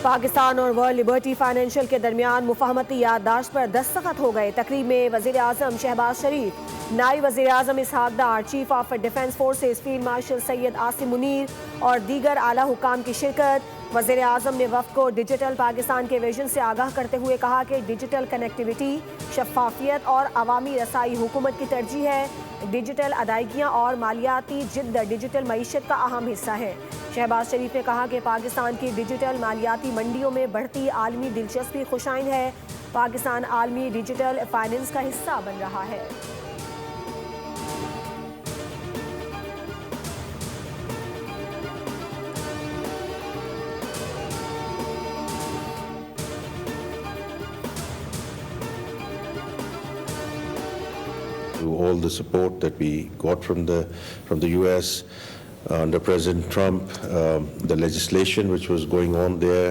पाकिस्तान और world liberty financial के दरमियान मुफाहमती याददाश्त पर दस्तखत हो गए। तकरीब में वज़ीर आज़म शहबाज शरीफ, नायब वज़ीर आज़म Ishaq Dar, chief of defence forces field marshal Syed Asim Munir और दीगर आला हुकाम की शिरकत। वज़ीर आज़म ने वफ़द को डिजिटल पाकिस्तान के विजन से आगाह करते हुए कहा कि डिजिटल कनेक्टिविटी, शफाफियत और अवामी रसाई हुकूमत की तरजीह है। डिजिटल अदायगियाँ और मालियाती जिद्द डिजिटल मईशत का अहम हिस्सा है। शहबाज शरीफ ने कहा कि पाकिस्तान की डिजिटल मालियाती मंडियों में बढ़ती आलमी दिलचस्पी खुशाइन है। पाकिस्तान आलमी डिजिटल फाइनेंस का हिस्सा बन रहा है। All the support that we got from the U.S. Under President Trump, the legislation which was going on there,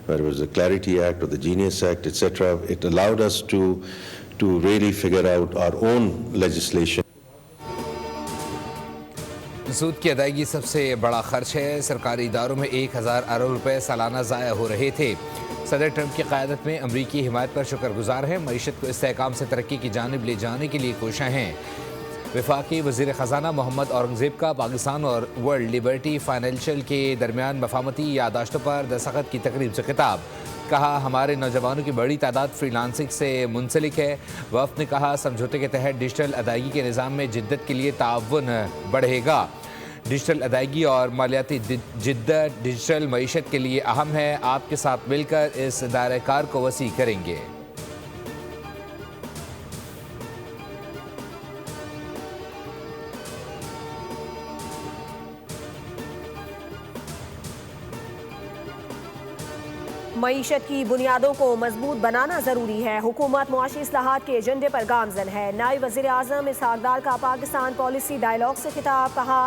whether it was the Clarity Act or the Genius Act, etc., it allowed us to really figure out our own legislation. सूद की अदायगी सबसे बड़ा खर्च है। सरकारी इदारों में 1000 अरब रुपए सालाना ज़ाया हो रहे थे। सदर ट्रंप की क़यादत में अमरीकी हिमायत पर शुक्रगुजार हैं। मईशत को इस्तेहकाम से तरक्की की जानिब ले जाने के लिए कोशिश हैं। वफाकी वज़ीर ख़ज़ाना मोहम्मद औरंगज़ेब का पाकिस्तान और वर्ल्ड लिबर्टी फाइनेंशियल के दरमियान मफाहमती याददाश्तों पर दस्तखत की तकरीब से खिताब। कहा, हमारे नौजवानों की बड़ी तादाद फ्रीलांसिंग से मुंसलिक है। वफ़द ने कहा, समझौते के तहत डिजिटल अदायगी के निज़ाम में जिद्दत के लिए ताउन बढ़ेगा। डिजिटल अदायगी और मालियाती जिद्दत डिजिटल मईशत के लिए अहम है। आपके साथ मिलकर इस दायरे कार को वसी करेंगे। मईशत की बुनियादों को मजबूत बनाना जरूरी है। हुकूमत मुआशी इस्लाहात के एजेंडे पर गामजन है। नायब वज़ीर आज़म इसहाक डार का पाकिस्तान पॉलिसी डायलॉग से खिताब। कहा,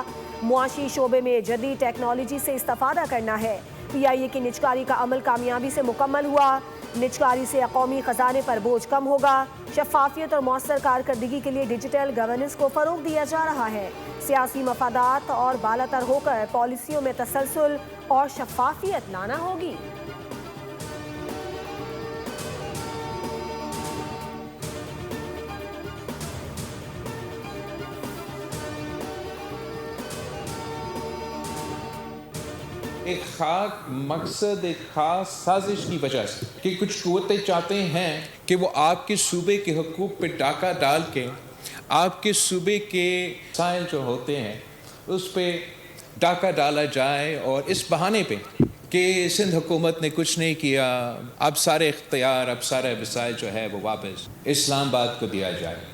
मुआशी शोबे में जदीद टेक्नोलॉजी से इस्तेफादा करना है। PIA की निजकारी का अमल कामयाबी से मुकम्मल हुआ। निजकारी से कौमी खजाने पर बोझ कम होगा। शफाफियत और मौसर कारकर्दगी के लिए डिजिटल गवर्नेंस को फ़रोग दिया जा रहा है। सियासी मफादात और बालातर होकर पॉलिसियों में तसलसल और शफाफियत लाना होगी। एक खास मकसद, एक खास साजिश की वजह से कि कुछ कुव्वतें चाहते हैं कि वो आपके सूबे के हुकूक पे डाका डाल के आपके सूबे के साइल जो होते हैं उस पे डाका डाला जाए, और इस बहाने पे कि सिंध हुकूमत ने कुछ नहीं किया, अब सारे इख्तियार, अब सारे वसाइल जो है वो वापस इस्लामाबाद को दिया जाए।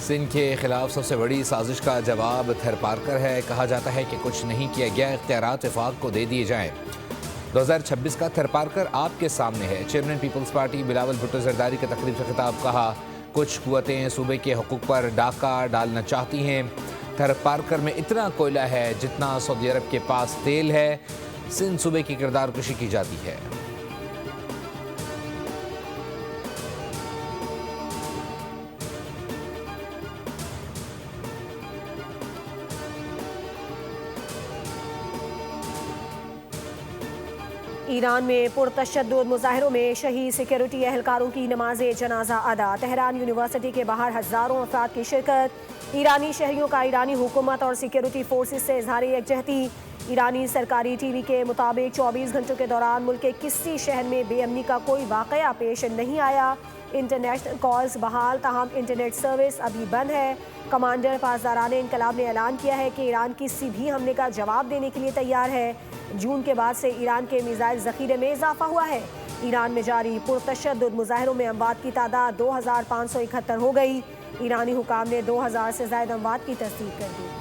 सिंध के खिलाफ सबसे बड़ी साजिश का जवाब थर पार्कर है। कहा जाता है कि कुछ नहीं किया गया, इख्तियारात वफाक को दे दिए जाएं। 2026 का थर पार्कर आपके सामने है। चेयरमैन पीपल्स पार्टी बिलावल भुट्टो जरदारी के तकरीब से खिताब। कहा, कुछ कुव्वतें सूबे के हुकूक पर डाका डालना चाहती हैं। थर पार्कर में इतना कोयला है जितना सऊदी अरब के पास तेल है। सिंध सूबे की किरदार कुशी की जाती है। ईरान में पुरतशद्दुद मुजाहिरों में शहीद सिक्योरिटी एहलकारों की नमाज जनाजा अदा। तेहरान यूनिवर्सिटी के बाहर हज़ारों अफराद की शिरकत। ईरानी शहरियों का ईरानी हुकूमत और सिक्योरिटी फोर्सेस से इजहार यकजहती। ईरानी सरकारी TV के मुताबिक 24 घंटों के दौरान मुल्क के किसी शहर में बेअमनी का कोई वाक़या पेश नहीं आया। इंटरनेशनल कॉल्स बहाल, ताहम इंटरनेट सर्विस अभी बंद है। कमांडर पासदाराने इनकलाब ने ऐलान किया है कि ईरान किसी भी हमले का जवाब देने के लिए तैयार है। जून के बाद से ईरान के मिसाइल ज़ख़ीरे में इजाफा हुआ है। ईरान में जारी पुरतशद्दुद मुजाहिरों में अमवात की तादाद 2571 हो गई। ईरानी हुकाम ने 2000 से ज़ायद अमवात की तस्दीक कर दी।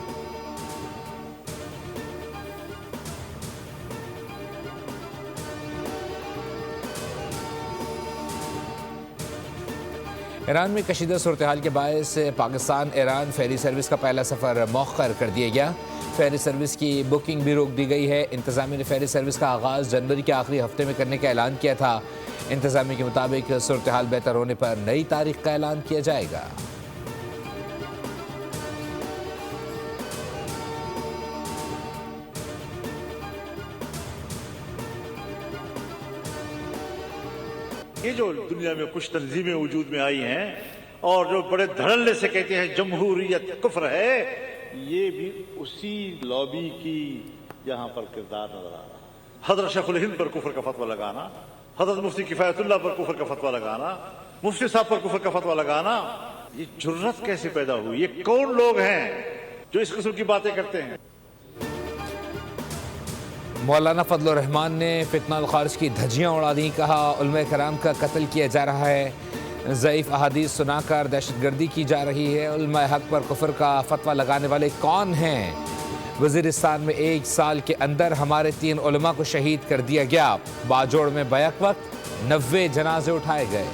ईरान में कशीदा सूरत हाल के बायस पाकिस्तान ईरान फेरी सर्विस का पहला सफ़र मौखर कर दिया गया। फेरी सर्विस की बुकिंग भी रोक दी गई है। इंतज़ामिया ने फेरी सर्विस का आगाज़ जनवरी के आखिरी हफ्ते में करने का ऐलान किया था। इंतज़ामिया के मुताबिक सूरत हाल बेहतर होने पर नई तारीख का ऐलान किया जाएगा। ये जो दुनिया में कुछ तंजीमें वजूद में आई हैं और जो बड़े धड़ल्ले से कहते हैं जमहूरियत कुफ्र है, ये भी उसी लॉबी की यहाँ पर किरदार नजर आ रहा है। हजरत शेखुल हिंद पर कुफ्र का फतवा लगाना, हजरत मुफ्ती किफायतुल्लाह पर कुफ्र का फतवा लगाना, मुफ्ती साहब पर कुफ्र का फतवा लगाना, ये जुर्रत कैसे पैदा हुई? ये कौन लोग हैं जो इस किस्म की बातें करते हैं? मौलाना फजलुर रहमान ने फितनाल खारिज की धज्जियाँ उड़ा दी। कहा उलमा कराम का कत्ल किया जा रहा है, ज़ईफ़ अहादीस सुनाकर दहशतगर्दी की जा रही है। उलमा हक पर कुफ्र का फतवा लगाने वाले कौन हैं? वज़ीरिस्तान में 1 साल के अंदर हमारे 3 उलमा को शहीद कर दिया गया। बाजोड़ में बैक वक्त 90 जनाजे उठाए गए।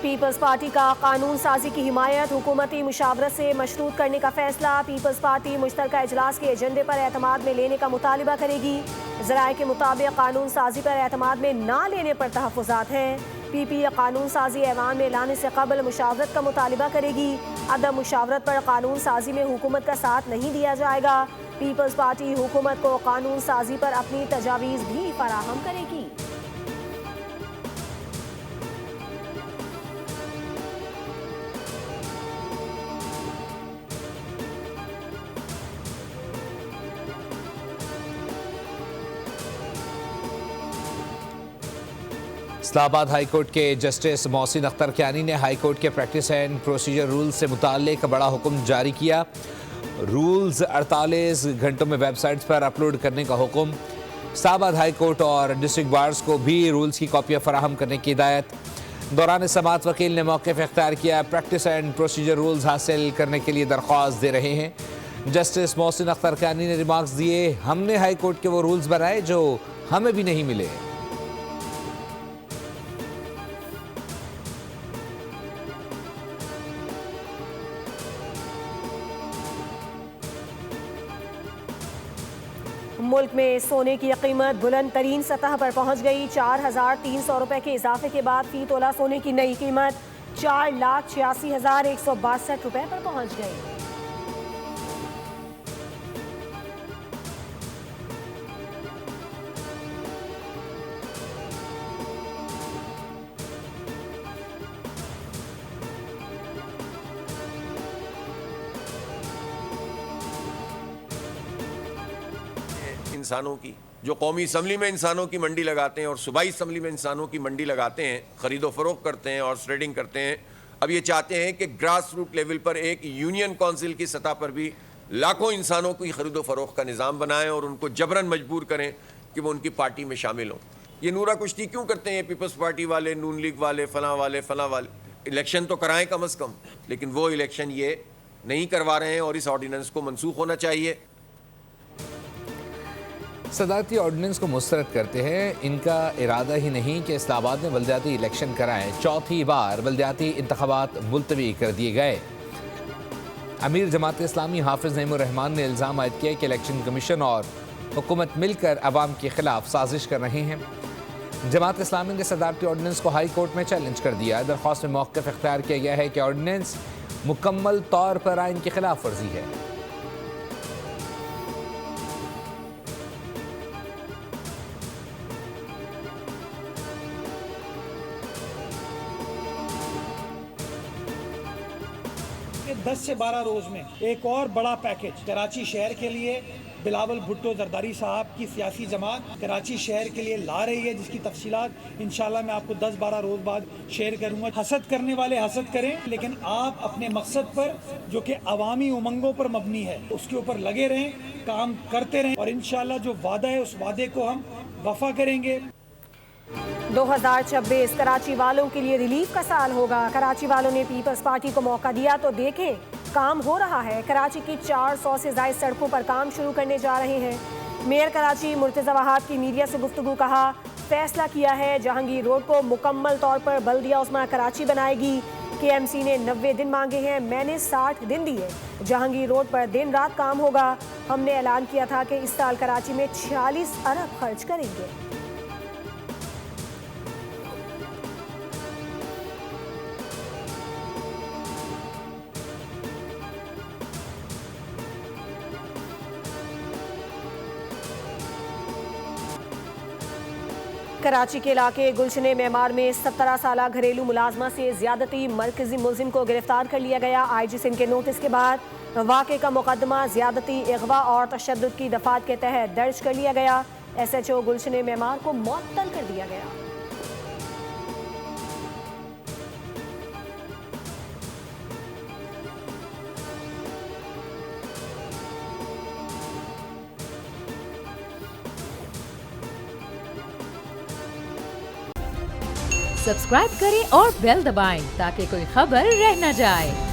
पीपल्स पार्टी का कानून साजी की हिमायत, हुकूमती मुशावरत से मशरूत करने का फैसला। पीपल्स पार्टी मुश्तरका इजलास के एजेंडे पर एतमाद में लेने का मुतालिबा करेगी। ज़राए के मुताबिक कानून साजी पर एतमाद में ना लेने पर तहफ़्फ़ुज़ात हैं। पीपी कानून साजी ऐवान में लाने से कबल मुशावरत का मुतालिबा करेगी। अदम मुशावरत पर कानून साजी में हुकूमत का साथ नहीं दिया जाएगा। पीपल्स पार्टी हुकूमत को कानून साजी पर अपनी तजावीज़ भी फराहम करेगी। इस्लामाबाद हाई कोर्ट के जस्टिस मोहसिन अख्तर कियानी ने हाई कोर्ट के प्रैक्टिस एंड प्रोसीजर रूल्स से मुताल्लिक बड़ा हुक्म जारी किया। रूल्स 48 घंटों में वेबसाइट्स पर अपलोड करने का हुक्म। इस्लामाबाद हाई कोर्ट और डिस्ट्रिक्ट बार्स को भी रूल्स की कॉपियाँ फराहम करने की हिदायत। दौरान समाअत वकील ने मौक़िफ़ इख्तियार किया। प्रैक्टिस एंड प्रोसीजर रूल्स हासिल करने के लिए दरख्वास्त दे रहे हैं। जस्टिस मोहसिन अख्तर कियानी ने रिमार्क्स दिए, हमने हाई कोर्ट के वो रूल्स बनाए जो हमें भी नहीं मिले। मुल्क में सोने की कीमत बुलंद तरीन सतह पर पहुंच गई। 4,300 रुपए के इजाफे के बाद फी तोला सोने की नई कीमत 4,86,162 रुपए पर पहुंच गई। इंसानों की जो कौमी असम्बली में इंसानों की मंडी लगाते हैं और सूबाई असम्बली में इंसानों की मंडी लगाते हैं, ख़रीदो फरोख्त करते हैं और ट्रेडिंग करते हैं, अब ये चाहते हैं कि ग्रास रूट लेवल पर एक यूनियन काउंसिल की सतह पर भी लाखों इंसानों की खरीदो फरोख्त का निज़ाम बनाएं और उनको जबरन मजबूर करें कि वो उनकी पार्टी में शामिल हों। ये नूरा कुश्ती क्यों करते हैं पीपल्स पार्टी वाले, नून लीग वाले, फलां वाले? इलेक्शन तो कराएं कम अज़ कम, लेकिन वो इलेक्शन ये नहीं करवा रहे हैं और इस ऑर्डिनेंस को मनसूख होना चाहिए। सदारती ऑर्डिनेंस को मुस्तरद करते हैं। इनका इरादा ही नहीं कि इस्लामाबाद में बल्दियाती इलेक्शन कराएं। चौथी बार बल्दियाती इंतखाबात मुलतवी कर दिए गए। अमीर जमात इस्लामी हाफिज नईमुर रहमान ने इल्ज़ाम आयद किया कि इलेक्शन कमीशन और हुकूमत मिलकर अवाम के खिलाफ साजिश कर रहे हैं। जमात इस्लामी ने सदारती ऑर्डिनेंस को हाई कोर्ट में चैलेंज कर दिया। दरख्वास्त में मौक़िफ़ इख्तियार किया गया है कि ऑर्डिनेंस मुकम्मल तौर पर आइन की खिलाफ वर्जी है। कि 10 से 12 रोज में एक और बड़ा पैकेज कराची शहर के लिए बिलावल भुट्टो जरदारी साहब की सियासी जमात कराची शहर के लिए ला रही है, जिसकी तफसीलात इंशाल्लाह मैं आपको 10-12 रोज बाद शेयर करूंगा। हसद करने वाले हसद करें, लेकिन आप अपने मकसद पर जो कि अवामी उमंगों पर मबनी है उसके ऊपर लगे रहें, काम करते रहें और इंशाल्लाह जो वादा है उस वादे को हम वफा करेंगे। 2026 कराची वालों के लिए रिलीफ का साल होगा। कराची वालों ने पीपल्स पार्टी को मौका दिया तो देखें, काम हो रहा है। कराची की 400 से ज़ायद सड़कों पर काम शुरू करने जा रहे हैं। मेयर कराची मुर्तज़ा वहाब की मीडिया से गुफ्तगू। कहा, फैसला किया है जहांगीर रोड को मुकम्मल तौर पर बल्दिया उस्मा कराची बनाएगी। KMC ने 90 दिन मांगे हैं, मैंने 60 दिन दिए। जहांगीर रोड पर दिन रात काम होगा। हमने ऐलान किया था कि इस साल कराची में 46 अरब खर्च करेंगे। कराची के इलाके गुलशन मेमार में 17 साल घरेलू मुलाजमा से ज्यादती मरकजी मुलजिम को गिरफ्तार कर लिया गया। IG सिंध के नोटिस के बाद वाक़े का मुकदमा ज्यादती, अगवा और तशद्दुद की दफात के तहत दर्ज कर लिया गया। SHO गुलशन मेमार को मुअत्तल कर दिया गया। सब्सक्राइब करें और बेल दबाएं ताकि कोई खबर रह न जाए।